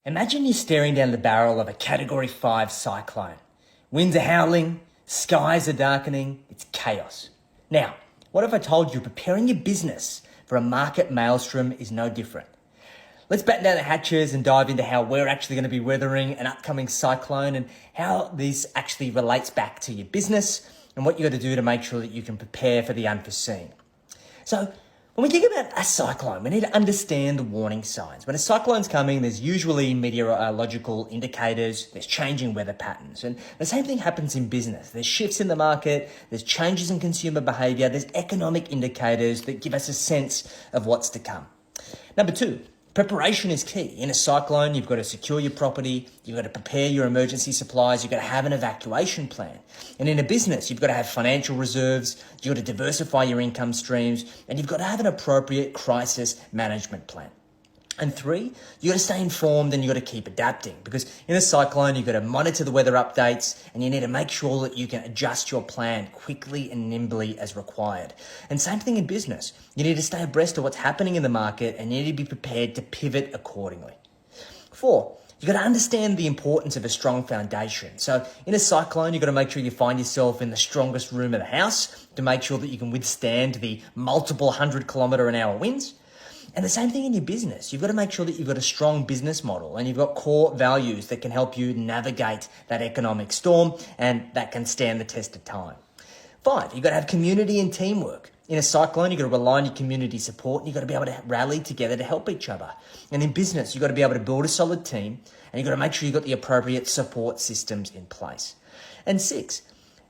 Imagine you're staring down the barrel of a Category 5 cyclone. Winds are howling, skies are darkening, it's chaos. Now, what if I told you preparing your business for a market maelstrom is no different? Let's batten down the hatches and dive into how we're actually going to be weathering an upcoming cyclone and how this actually relates back to your business and what you got to do to make sure that you can prepare for the unforeseen. So, when we think about a cyclone, we need to understand the warning signs. When a cyclone's coming, there's usually meteorological indicators, there's changing weather patterns. And the same thing happens in business. There's shifts in the market, there's changes in consumer behavior, there's economic indicators that give us a sense of what's to come. Number two, preparation is key. In a cyclone, you've got to secure your property, you've got to prepare your emergency supplies, you've got to have an evacuation plan. And in a business, you've got to have financial reserves, you've got to diversify your income streams, and you've got to have an appropriate crisis management plan. And three, you've got to stay informed and you've got to keep adapting, because in a cyclone, you've got to monitor the weather updates and you need to make sure that you can adjust your plan quickly and nimbly as required. And same thing in business. You need to stay abreast of what's happening in the market and you need to be prepared to pivot accordingly. Four, you've got to understand the importance of a strong foundation. So in a cyclone, you've got to make sure you find yourself in the strongest room of the house to make sure that you can withstand the multiple 100-kilometre-an-hour winds. And the same thing in your business. You've got to make sure that you've got a strong business model and you've got core values that can help you navigate that economic storm and that can stand the test of time. Five, you've got to have community and teamwork. In a cyclone, you've got to rely on your community support and you've got to be able to rally together to help each other. And in business, you've got to be able to build a solid team and you've got to make sure you've got the appropriate support systems in place. And six,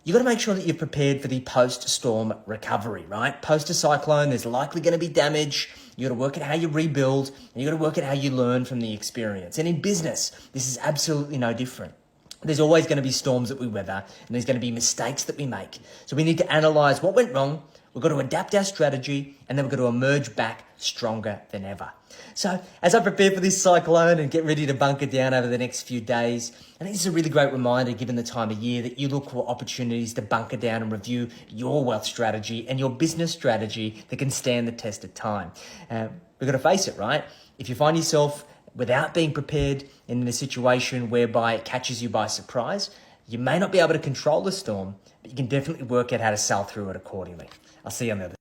you've got to make sure that you're prepared for the post-storm recovery, right? Post a cyclone, there's likely going to be damage. You've got to work at how you rebuild and you've got to work at how you learn from the experience. And in business, this is absolutely no different. There's always going to be storms that we weather and there's going to be mistakes that we make. So we need to analyze what went wrong. We've got to adapt our strategy and then we've got to emerge back stronger than ever. So as I prepare for this cyclone and get ready to bunker down over the next few days, I think this is a really great reminder, given the time of year, that you look for opportunities to bunker down and review your wealth strategy and your business strategy that can stand the test of time. We've got to face it, right? If you find yourself without being prepared in a situation whereby it catches you by surprise, you may not be able to control the storm, but you can definitely work out how to sail through it accordingly. I'll see you on the other side.